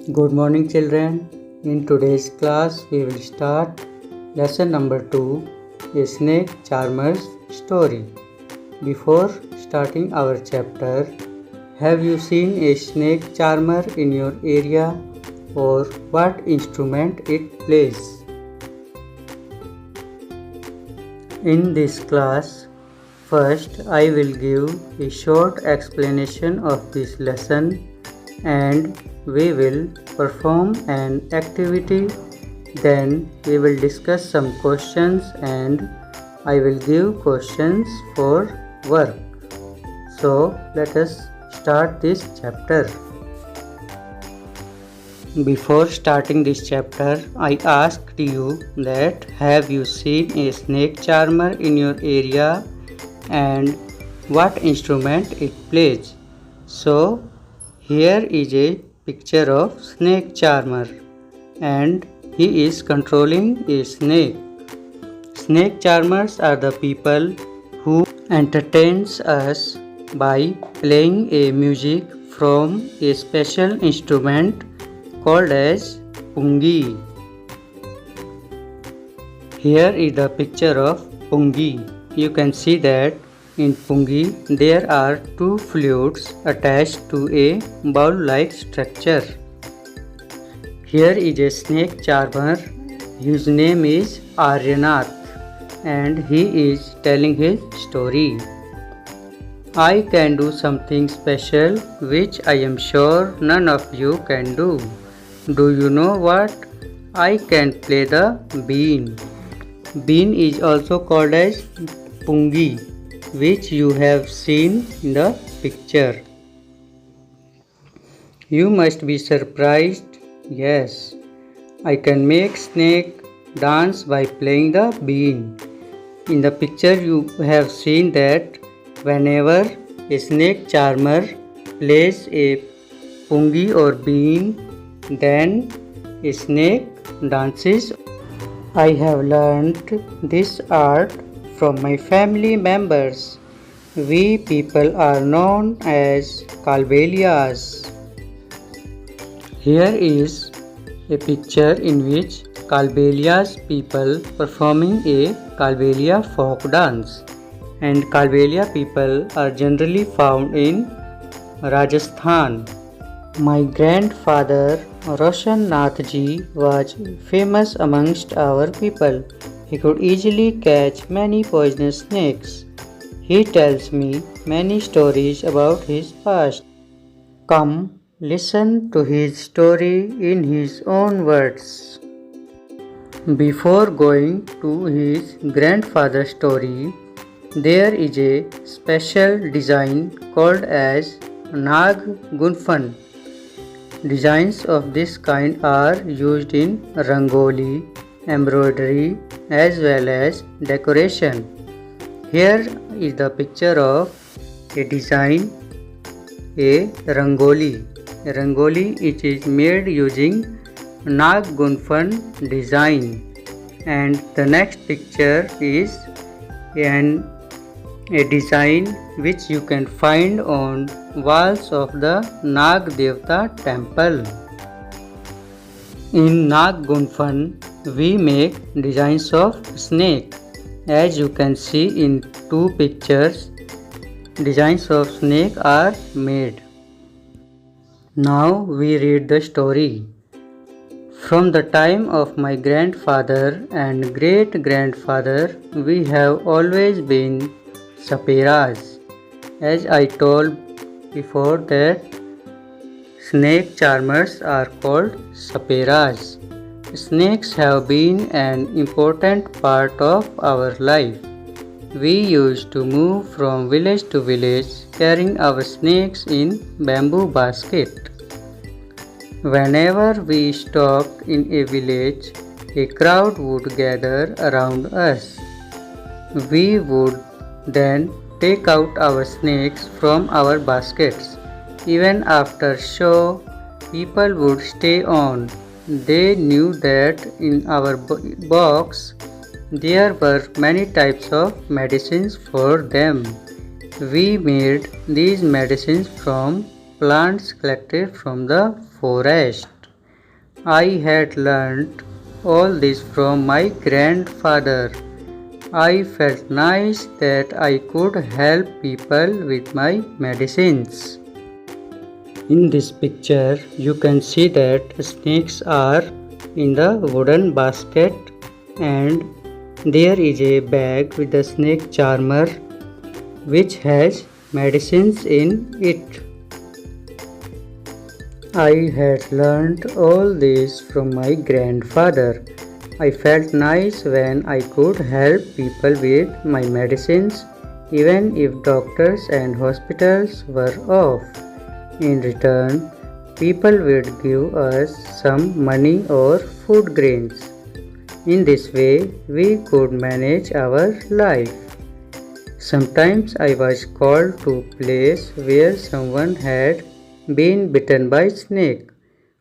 Good morning, children. In today's class, we will start lesson number 2, a snake charmer's story. Before starting our chapter, have you seen a snake charmer in your area or what instrument it plays? In this class, first I will give a short explanation of this lesson and we will perform an activity. Then we will discuss some questions and I will give questions for work. So let us start this chapter. Before starting this chapter, I asked you that have you seen a snake charmer in your area and what instrument it plays? So here is a picture of snake charmer and he is controlling a snake. Snake charmers are the people who entertains us by playing a music from a special instrument called as pungi. Here is the picture of pungi. You can see that in pungi there are two flutes attached to a bowl-like structure. Here is a snake charmer. His name is Aryanath and he is telling his story. I can do something special which I am sure none of you can do. Do you know what? I can play the bean. Bean is also called as pungi, which you have seen in the picture. You must be surprised. Yes, I can make snake dance by playing the bean. In the picture you have seen that whenever a snake charmer plays a pungi or bean, then a snake dances. I have learned this art from my family members. We people are known as kalbeliyas. Here is a picture in which kalbeliya's people performing a kalbeliya folk dance. And kalbeliya people are generally found in Rajasthan. My grandfather Roshan Nath ji was famous amongst our people. He could easily catch many poisonous snakes. He tells me many stories about his past. Come, listen to his story in his own words. Before going to his grandfather's story, there is a special design called as naag gunfan. Designs of this kind are used in rangoli, embroidery as well as decoration. Here is the picture of a design, a rangoli. A rangoli it is made using naag gunfan design. And the next picture is a design which you can find on walls of the Nag Devta temple. In Nag Gunfan, we make designs of snake. As you can see in two pictures, designs of snake are made. Now we read the story. From the time of my grandfather and great-grandfather, we have always been saperas. As I told before that snake charmers are called saperas. Snakes have been an important part of our life. We used to move from village to village carrying our snakes in bamboo basket. Whenever we stopped in a village, a crowd would gather around us. We would then take out our snakes from our baskets. Even after show, people would stay on. They knew that in our box there were many types of medicines for them. We made these medicines from plants collected from the forest. I had learnt all this from my grandfather. I felt nice that I could help people with my medicines. In this picture, you can see that snakes are in the wooden basket and there is a bag with the snake charmer which has medicines in it. I had learned all this from my grandfather. I felt nice when I could help people with my medicines even if doctors and hospitals were off. In return, people would give us some money or food grains. In this way, we could manage our life. Sometimes I was called to a place where someone had been bitten by a snake.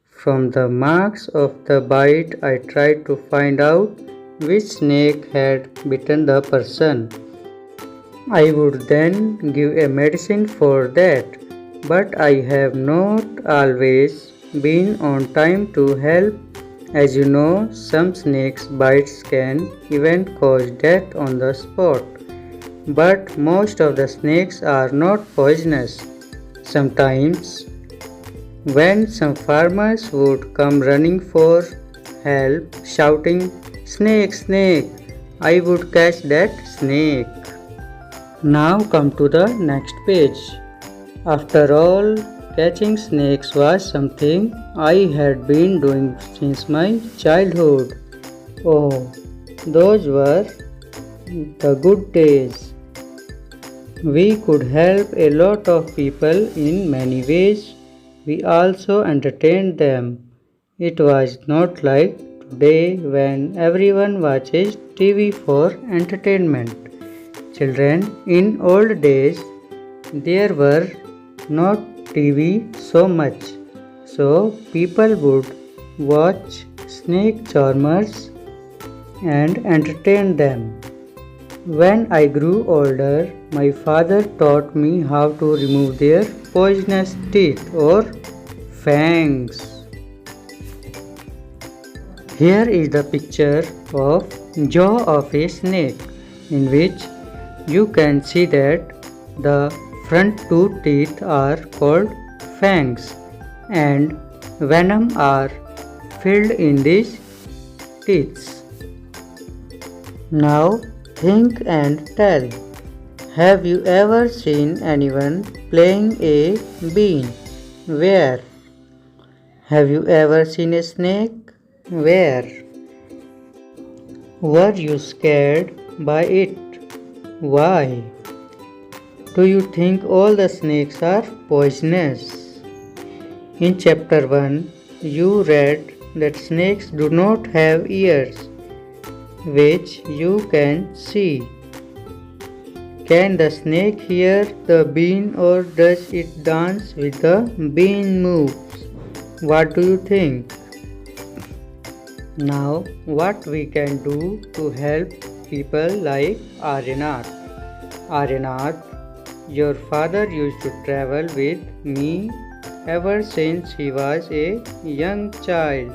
From the marks of the bite, I tried to find out which snake had bitten the person. I would then give a medicine for that, but I have not always been on time to help. As you know, some snakes' bites can even cause death on the spot. But most of the snakes are not poisonous. Sometimes, when some farmers would come running for help, shouting, "Snake, snake," I would catch that snake. Now come to the next page. After all, catching snakes was something I had been doing since my childhood. Oh, those were the good days. We could help a lot of people in many ways. We also entertained them. It was not like today when everyone watches TV for entertainment. Children, in old days, there were not TV so much, so people would watch snake charmers and entertain them. When I grew older, my father taught me how to remove their poisonous teeth or fangs. Here is the picture of jaw of a snake, in which you can see that the front two teeth are called fangs and venom are filled in these teeth. Now think and tell. Have you ever seen anyone playing a bean? Where? Have you ever seen a snake? Where? Were you scared by it? Why? Do you think all the snakes are poisonous? In chapter 1, you read that snakes do not have ears, which you can see. Can the snake hear the bean or does it dance with the bean moves? What do you think? Now, what we can do to help people like Aryanath? Aryanath, your father used to travel with me ever since he was a young child.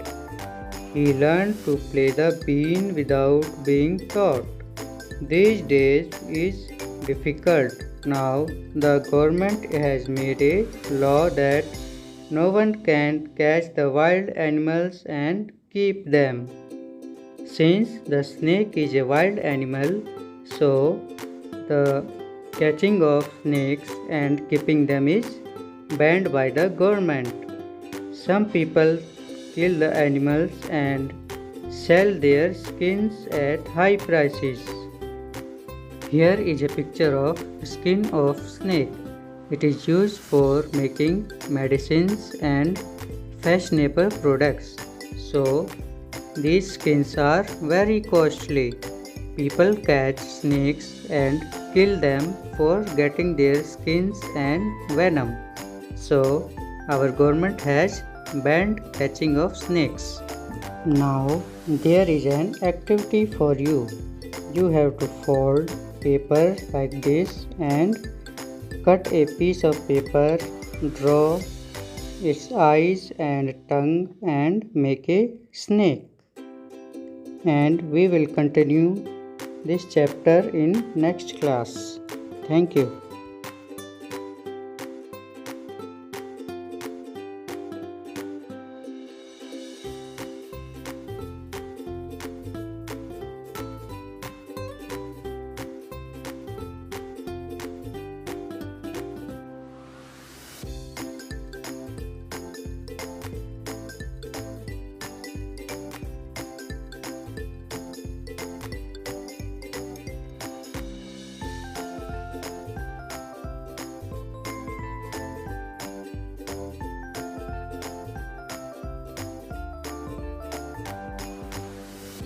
He learned to play the bean without being taught. These days is difficult. Now the government has made a law that no one can catch the wild animals and keep them. Since the snake is a wild animal, so the catching of snakes and keeping them is banned by the government. Some people kill the animals and sell their skins at high prices. Here is a picture of skin of snake. It is used for making medicines and fashionable products. So these skins are very costly. People catch snakes and kill them for getting their skins and venom. So our government has banned catching of snakes. Now there is an activity for you. You have to fold paper like this and cut a piece of paper, draw its eyes and tongue and make a snake. And we will continue this chapter in next class. Thank you.